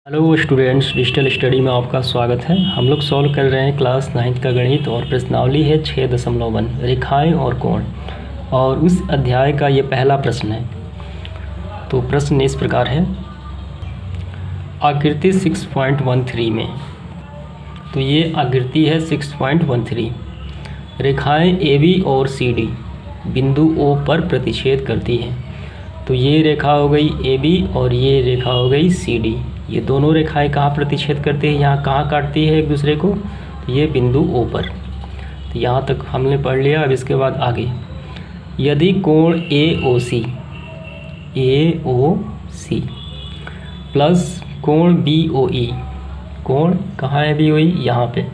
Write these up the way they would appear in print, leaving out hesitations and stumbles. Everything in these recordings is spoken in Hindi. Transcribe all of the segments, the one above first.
हेलो स्टूडेंट्स, डिजिटल स्टडी में आपका स्वागत है। हम लोग सॉल्व कर रहे हैं क्लास 9th का गणित और प्रश्नावली है 6.1 रेखाएं और कोण, और उस अध्याय का ये पहला प्रश्न है। तो प्रश्न इस प्रकार है, आकृति 6.13 में, तो ये आकृति है 6.13। रेखाएं AB और CD बिंदु O पर प्रतिच्छेद करती हैं। तो ये रेखा हो गई AB और ये रेखा हो गई CD। ये दोनों रेखाएं कहाँ प्रतिच्छेद करती है, यहाँ कहाँ काटती है एक दूसरे को, तो ये बिंदु O पर। तो यहाँ तक हमने पढ़ लिया। अब इसके बाद आगे, यदि कोण AOC प्लस कोण BOE, कोण कहाँ है BOE, यहाँ पे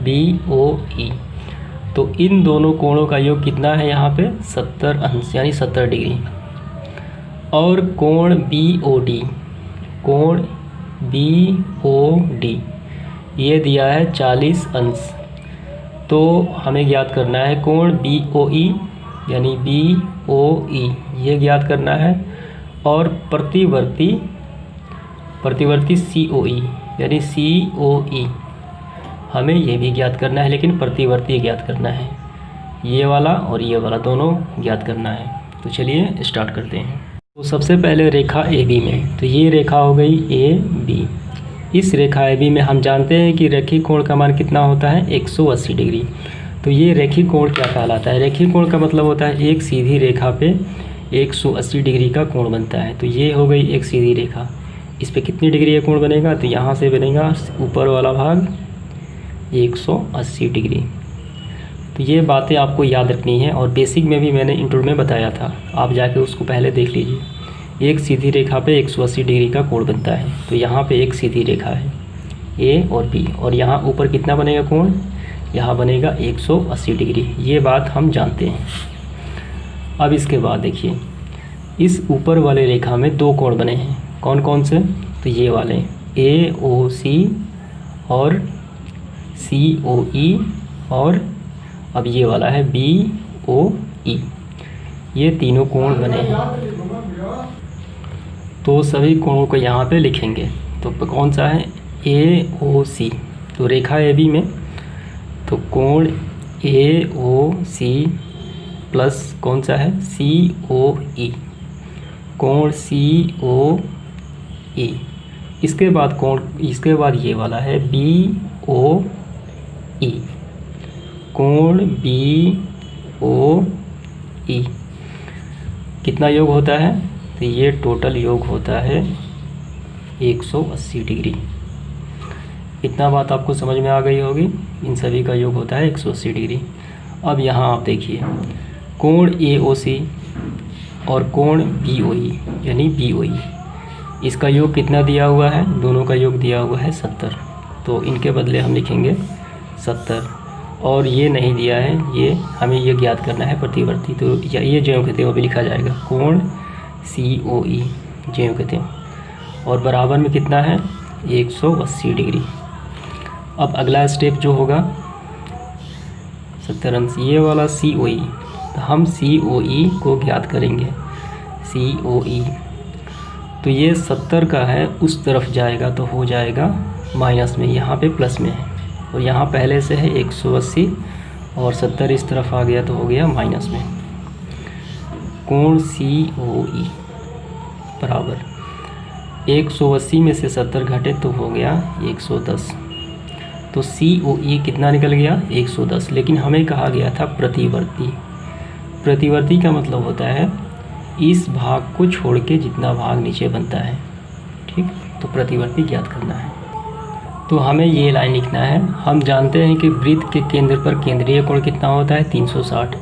BOE, तो इन दोनों कोणों का योग कितना है यहाँ पे 70 अंश यानी 70 डिग्री। और कोण BOD, कोण BOD ये दिया है 40 अंश। तो हमें ज्ञात करना है कोण BOE यानी BOE ये ज्ञात करना है, और प्रतिवर्ती COE यानी COE हमें ये भी ज्ञात करना है, लेकिन प्रतिवर्ती ज्ञात करना है। ये वाला और ये वाला दोनों ज्ञात करना है। तो चलिए स्टार्ट करते हैं। तो सबसे पहले रेखा AB में, तो ये रेखा हो गई AB। इस रेखा AB में हम जानते हैं कि रेखीय कोण का मान कितना होता है 180 डिग्री। तो ये रेखीय कोण क्या कहलाता है, रेखीय कोण का मतलब होता है एक सीधी रेखा पे 180 डिग्री का कोण बनता है। तो ये हो गई एक सीधी रेखा, इस पे कितनी डिग्री का कोण बनेगा, तो यहाँ से बनेगा ऊपर वाला भाग 180 डिग्री। तो ये बातें आपको याद रखनी है, और बेसिक में भी मैंने इंट्रो में बताया था, आप जाके उसको पहले देख लीजिए। एक सीधी रेखा पे 180 डिग्री का कोण बनता है। तो यहाँ पे एक सीधी रेखा है A और B, और यहाँ ऊपर कितना बनेगा कोण, यहाँ बनेगा 180 डिग्री। ये बात हम जानते हैं। अब इसके बाद देखिए, इस ऊपर वाले रेखा में दो कोण बने हैं, कौन कौन से, तो ये वाले AOC और COE, और अब ये वाला है BOE। ये तीनों कोण बने हैं। तो सभी कोणों को यहाँ पे लिखेंगे। तो कौन सा है AOC, तो रेखा AB में, तो कोण AOC प्लस कौन सा है COE, कोण COE। इसके बाद कोण, इसके बाद ये वाला है BOE, कोण BOE। कितना योग होता है, तो ये टोटल योग होता है 180 डिग्री। इतना बात आपको समझ में आ गई होगी, इन सभी का योग होता है 180 डिग्री। अब यहाँ आप देखिए, कोण AOC और कोण BOE यानी BOE, इसका योग कितना दिया हुआ है, दोनों का योग दिया हुआ है 70। तो इनके बदले हम लिखेंगे 70, और ये नहीं दिया है, ये हमें ये ज्ञात करना है प्रतिवर्ती। तो ये ज्यों कहते हैं वो भी लिखा जाएगा, कोण COE ज्यों कहते हैं, और बराबर में कितना है 180 डिग्री। अब अगला स्टेप जो होगा 70 अंश, ये वाला COE, तो हम COE को ज्ञात करेंगे। COE तो ये 70 का है, उस तरफ जाएगा तो हो जाएगा माइनस में, यहाँ पे प्लस में है, और यहाँ पहले से है 180 और 70 इस तरफ आ गया तो हो गया माइनस में। कोण COE बराबर 180 में से 70 घटे तो हो गया 110। तो COE कितना निकल गया 110, लेकिन हमें कहा गया था प्रतिवर्ती। प्रतिवर्ती का मतलब होता है इस भाग को छोड़ के जितना भाग नीचे बनता है, ठीक। तो प्रतिवर्ती ज्ञात करना है। तो हमें ये लाइन लिखना है। हम जानते हैं कि वृत्त के केंद्र पर केंद्रीय कोण कितना होता है 360।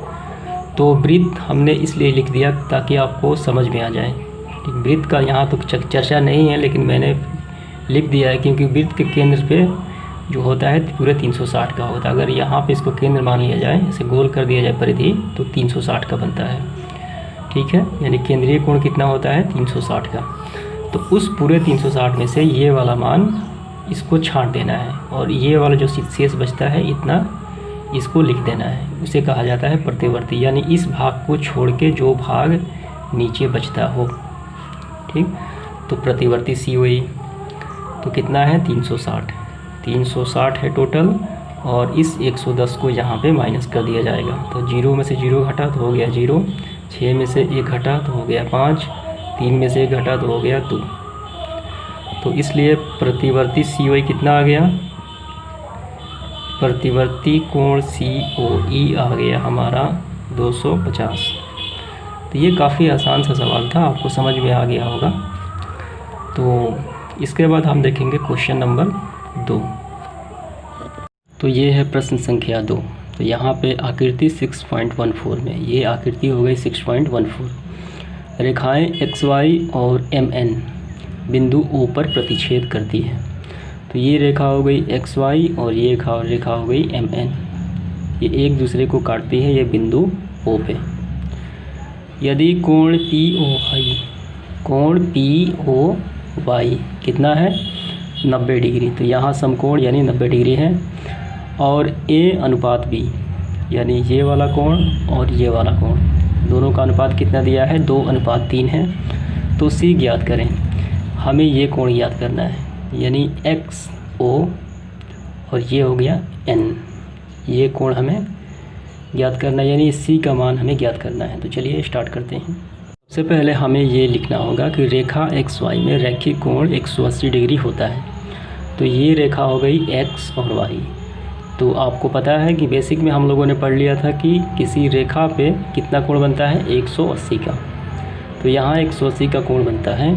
तो वृत्त हमने इसलिए लिख दिया ताकि आपको समझ में आ जाए, ठीक। वृत्त का यहाँ तो चर्चा नहीं है, लेकिन मैंने लिख दिया है क्योंकि वृत्त के केंद्र पे जो होता है पूरे 360 का होता है। अगर यहाँ पे इसको केंद्र मान लिया जाए, इसे गोल कर दिया जाए परिधि, तो 360 का बनता है, ठीक है। यानी केंद्रीय कोण कितना होता है 360 का। तो उस पूरे 360 में से ये वाला मान इसको छांट देना है, और ये वाला जो शेष बचता है इतना इसको लिख देना है। उसे कहा जाता है प्रतिवर्ती, यानी इस भाग को छोड़ के जो भाग नीचे बचता हो, ठीक। तो प्रतिवर्ती COE, तो कितना है 360, 360 है टोटल। और इस 110 को यहाँ पे माइनस कर दिया जाएगा। तो 0 में से 0 घटा तो हो गया 0, 6 में से 1 घटा तो हो गया 5, 3 में से 1 घटा तो हो गया 2। तो इसलिए प्रतिवर्ती COE कितना आ गया, प्रतिवर्ती कोण COE आ गया हमारा 250। तो ये काफ़ी आसान सा सवाल था, आपको समझ में आ गया होगा। तो इसके बाद हम देखेंगे क्वेश्चन नंबर 2। तो ये है प्रश्न संख्या 2। तो यहाँ पे आकृति 6.14 में, ये आकृति हो गई 6.14। रेखाएं XY और MN बिंदु O पर प्रतिच्छेद करती है। तो ये रेखा हो गई XY और ये रेखा हो गई MN, ये एक दूसरे को काटती है ये बिंदु O पे। यदि कोण POY कितना है 90 डिग्री, तो यहाँ समकोण यानी 90 डिग्री है। और A अनुपात B यानी ये वाला कोण और ये वाला कोण, दोनों का अनुपात कितना दिया है 2:3 है। तो C ज्ञात करें। हमें ये कोण ज्ञात करना है, यानी XO और ये हो गया N, ये कोण हमें ज्ञात करना है, यानी C का मान हमें ज्ञात करना है। तो चलिए स्टार्ट करते हैं। सबसे पहले हमें ये लिखना होगा कि रेखा XY में रैखिक कोण 180 डिग्री होता है। तो ये रेखा हो गई X और Y। तो आपको पता है कि बेसिक में हम लोगों ने पढ़ लिया था कि किसी रेखा पे कितना कोण बनता है 180 का। तो यहाँ 180 का कोण बनता है,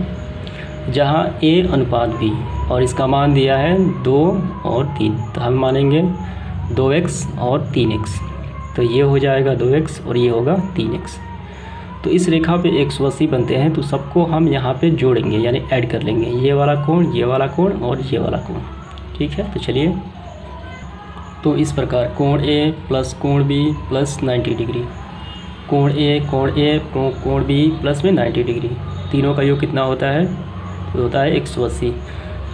जहाँ A अनुपात B और इसका मान दिया है 2 और 3, तो हम मानेंगे 2x और 3x। तो ये हो जाएगा 2x और ये होगा 3x। तो इस रेखा पे 180 बनते हैं, तो सबको हम यहाँ पे जोड़ेंगे यानी ऐड कर लेंगे, ये वाला कोण, ये वाला कोण और ये वाला कोण। ठीक है, तो चलिए। तो इस प्रकार कोण A प्लस कोण B प्लस 90 डिग्री, कोण A कोण B प्लस में 90 डिग्री, तीनों का योग कितना होता है, तो होता है 180।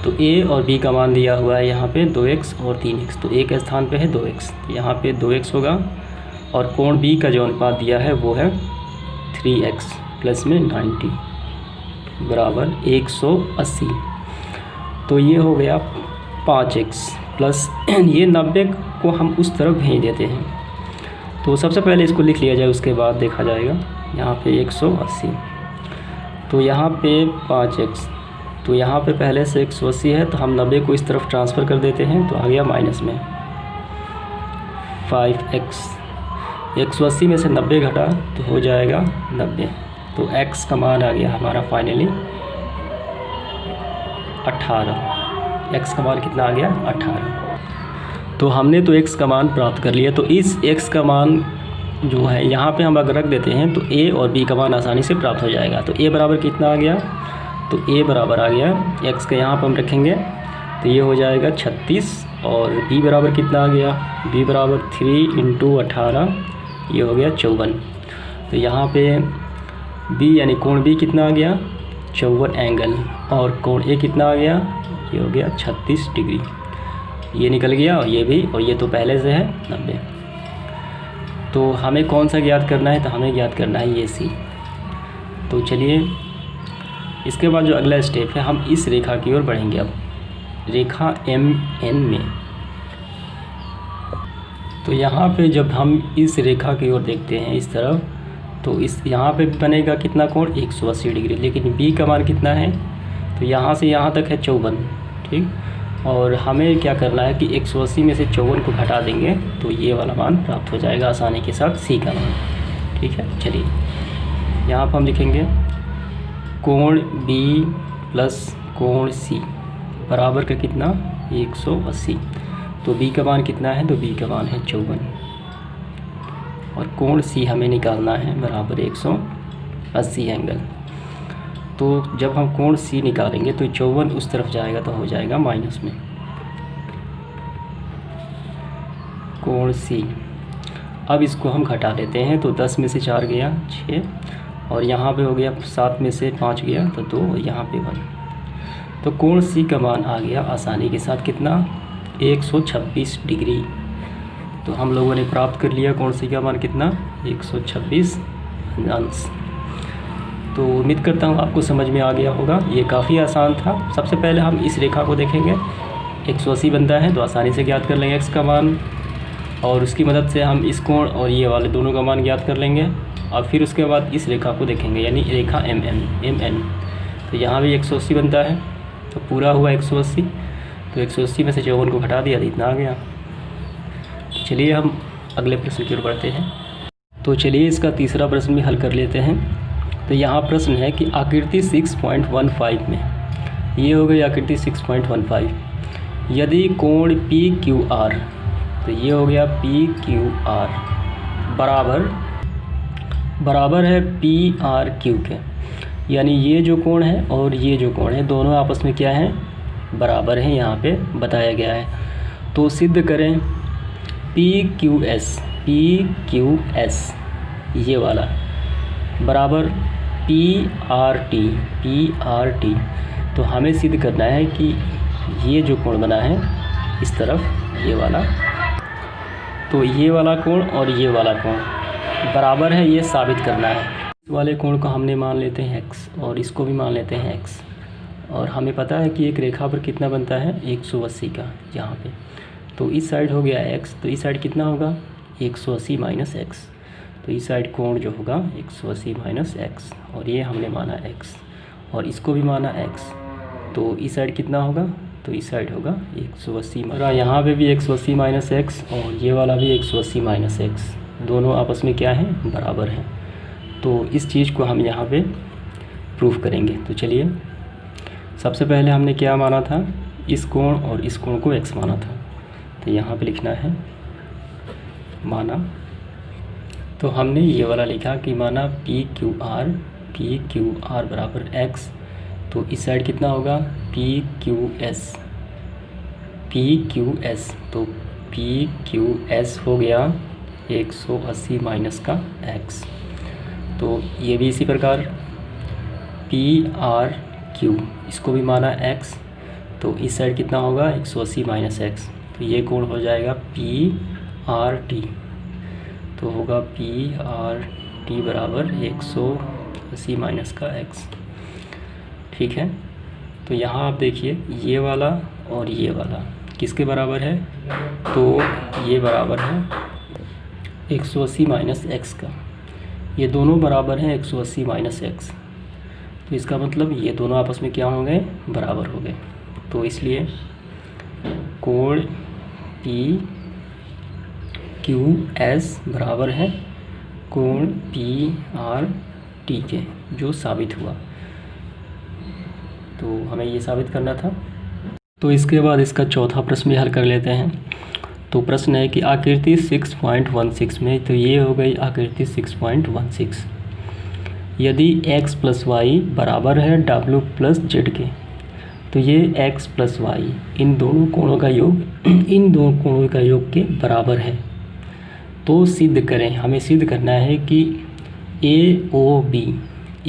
तो A और B का मान दिया हुआ है यहाँ पे 2x और 3x, तो A के स्थान पे है 2x, यहाँ पे 2x होगा। और कोण B का जो अनुपात दिया है वो है 3x प्लस में 90 बराबर 180। तो ये हो गया 5x प्लस ये 90 को हम उस तरफ भेज देते हैं। तो सबसे पहले इसको लिख लिया जाए, उसके बाद देखा जाएगा। यहाँ पे 180, तो यहाँ पे 5x, तो यहाँ पे पहले से 180 है, तो हम 90 को इस तरफ ट्रांसफ़र कर देते हैं, तो आ गया माइनस में 5x। 180 में से 90 घटा तो हो जाएगा 90। तो x का मान आ गया हमारा फाइनली 18। x का मान कितना आ गया 18। तो हमने तो x का मान प्राप्त कर लिया। तो इस x का मान जो है यहाँ पे हम अगर रख देते हैं तो a और b का मान आसानी से प्राप्त हो जाएगा। तो a बराबर कितना आ गया, तो a बराबर आ गया x का यहाँ पर हम रखेंगे तो ये हो जाएगा 36। और b बराबर कितना आ गया, b बराबर 3 × 18, ये हो गया 54। तो यहाँ पे b यानी कोण b कितना आ गया 54 एंगल, और कोण a कितना आ गया, ये हो गया 36 डिग्री। ये निकल गया और ये भी, और ये तो पहले से है 90। तो हमें कौन सा ज्ञात करना है, तो हमें ज्ञात करना है ये C। तो चलिए इसके बाद जो अगला स्टेप है, हम इस रेखा की ओर बढ़ेंगे। अब रेखा MN में, तो यहाँ पे जब हम इस रेखा की ओर देखते हैं इस तरफ, तो इस यहाँ पे बनेगा कितना कोण 180 डिग्री, लेकिन B का मान कितना है, तो यहाँ से यहाँ तक है 54। ठीक, और हमें क्या करना है कि 180 में से 54 को घटा देंगे तो ये वाला मान प्राप्त हो जाएगा आसानी के साथ, C का मान। ठीक है, चलिए यहाँ पर हम लिखेंगे कोण B प्लस कोण C बराबर का कितना 180। तो B का मान कितना है, तो B का मान है 54, और कोण C हमें निकालना है बराबर 180 एंगल। तो जब हम कोण C निकालेंगे तो 54 उस तरफ जाएगा तो हो जाएगा माइनस में कोण C। अब इसको हम घटा लेते हैं, तो 10 में से 4 गया 6, और यहाँ पे हो गया 7 में से 5 गया तो 2, और यहाँ पे 1। तो कोण C का मान आ गया आसानी के साथ कितना 126 डिग्री। तो हम लोगों ने प्राप्त कर लिया कोण C का मान कितना 126 अंश। तो उम्मीद करता हूँ आपको समझ में आ गया होगा। ये काफ़ी आसान था। सबसे पहले हम इस रेखा को देखेंगे, 180 बनता है तो आसानी से ज्ञात कर लेंगे x का मान, और उसकी मदद से हम इस कोण और ये वाले दोनों का मान ज्ञात कर लेंगे। और फिर उसके बाद इस रेखा को देखेंगे, यानी रेखा MN। तो यहाँ भी 180 बनता है, तो पूरा हुआ 180। तो 180 में से 54 को घटा दिया तो इतना आ गया। चलिए हम अगले प्रश्न की ओर बढ़ते हैं। तो चलिए इसका तीसरा प्रश्न भी हल कर लेते हैं। तो यहाँ प्रश्न है कि आकृति 6.15 में, ये हो गई आकृति 6.15, यदि कोण PQR, तो ये हो गया PQR बराबर है PRQ के, यानी ये जो कोण है और ये जो कोण है दोनों आपस में क्या है, बराबर हैं, यहाँ पे बताया गया है। तो सिद्ध करें PQS ये वाला बराबर PRT। तो हमें सिद्ध करना है कि ये जो कोण बना है इस तरफ, ये वाला, तो ये वाला कोण और ये वाला कोण बराबर है, ये साबित करना है। इस वाले कोण को हमने मान लेते हैं x और इसको भी मान लेते हैं x, और हमें पता है कि एक रेखा पर कितना बनता है 180 का यहाँ पे। तो इस साइड हो गया x, तो इस साइड कितना होगा 180 माइनस x, तो इस साइड कोण जो होगा 180 माइनस x, और ये हमने माना x और इसको भी माना x, तो इस साइड कितना होगा, तो इस साइड होगा 180, यहाँ पे भी 180 माइनस x और ये वाला भी 180 माइनस x, दोनों आपस में क्या है, बराबर हैं। तो इस चीज़ को हम यहाँ पे प्रूफ करेंगे। तो चलिए सबसे पहले हमने क्या माना था, इस कोण और इस कोण को x माना था, तो यहाँ पे लिखना है माना। तो हमने ये वाला लिखा कि माना PQR बराबर x, तो इस साइड कितना होगा PQS, तो PQS हो गया 180 माइनस का x। तो ये भी इसी प्रकार PRQ, इसको भी माना x, तो इस साइड कितना होगा 180 माइनस x, तो ये कोण हो जाएगा PRT, तो होगा PRT बराबर 180 माइनस का x। ठीक है, तो यहाँ आप देखिए ये वाला और ये वाला किसके बराबर है, तो ये बराबर है 180 माइनस x का, ये दोनों बराबर हैं 180 माइनस x, तो इसका मतलब ये दोनों आपस में क्या हो गए, बराबर हो गए। तो इसलिए कोण PQS बराबर है कोण PRT के, जो साबित हुआ। तो हमें ये साबित करना था। तो इसके बाद इसका चौथा प्रश्न भी हल कर लेते हैं। तो प्रश्न है कि आकृति 6.16 में, तो ये हो गई आकृति 6.16, यदि x प्लस वाई बराबर है W प्लस जेड के, तो ये x प्लस वाई इन दोनों कोणों का योग के बराबर है। तो सिद्ध करें, हमें सिद्ध करना है कि AOB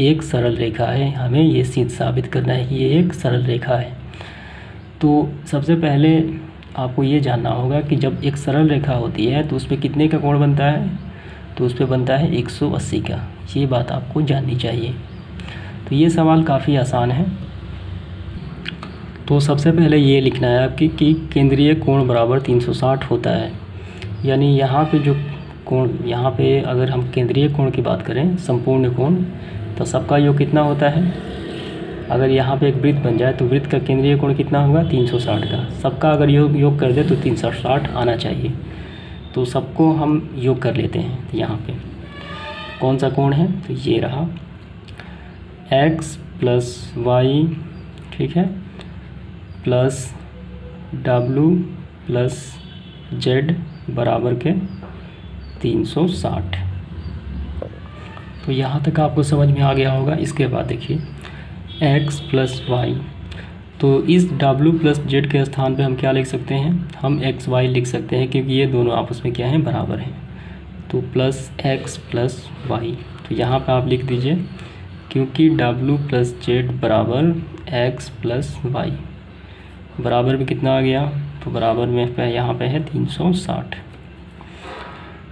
एक सरल रेखा है, हमें ये सिद्ध साबित करना है कि ये एक सरल रेखा है। तो सबसे पहले आपको ये जानना होगा कि जब एक सरल रेखा होती है तो उस पर कितने का कोण बनता है, तो उस पर बनता है 180 का, ये बात आपको जाननी चाहिए। तो ये सवाल काफ़ी आसान है। तो सबसे पहले ये लिखना है आपकी कि केंद्रीय कोण बराबर 360 होता है, यानी यहाँ पे जो कोण, यहाँ पे अगर हम केंद्रीय कोण की बात करें, संपूर्ण कोण, तो सबका योग कितना होता है, अगर यहाँ पे एक वृत्त बन जाए तो वृत्त का केंद्रीय कोण कितना होगा 360 का, सबका अगर योग कर दे तो 360 आना चाहिए। तो सबको हम योग कर लेते हैं। तो यहाँ पे कौन सा कोण है, तो ये रहा x प्लस वाई, ठीक है, प्लस W प्लस जेड बराबर के 360। तो यहाँ तक आपको समझ में आ गया होगा। इसके बाद देखिए x प्लस वाई, तो इस W प्लस जेड के स्थान पे हम क्या लिख सकते हैं, हम एक्स वाई लिख सकते हैं, क्योंकि ये दोनों आपस में क्या हैं, बराबर हैं। तो प्लस x प्लस वाई, तो यहाँ पे आप लिख दीजिए क्योंकि W प्लस जेड बराबर x प्लस वाई, बराबर में कितना आ गया, तो बराबर में यहाँ पे है 360।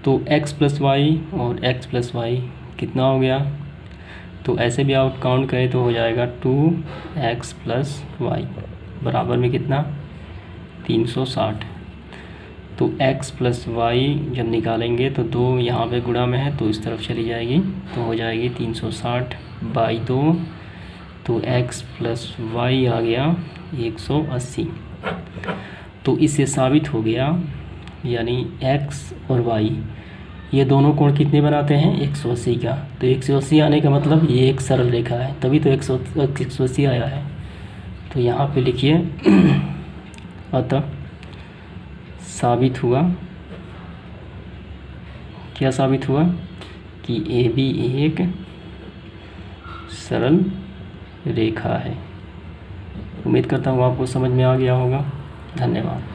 तो x प्लस वाई और x प्लस वाई कितना हो गया, तो ऐसे भी आप काउंट करें तो हो जाएगा 2x प्लस वाई बराबर में कितना 360। तो x प्लस वाई जब निकालेंगे तो 2 यहाँ पे गुणा में है तो इस तरफ चली जाएगी, तो हो जाएगी 360 बाई 2। तो x प्लस वाई आ गया 180। तो इससे साबित हो गया, यानी x और y ये दोनों कोण कितने बनाते हैं 180 का। तो 180 आने का मतलब ये एक सरल रेखा है, तभी तो 180 आया है। तो यहाँ पे लिखिए अतः साबित हुआ, क्या साबित हुआ कि AB एक सरल रेखा है। उम्मीद करता हूँ आपको समझ में आ गया होगा। धन्यवाद।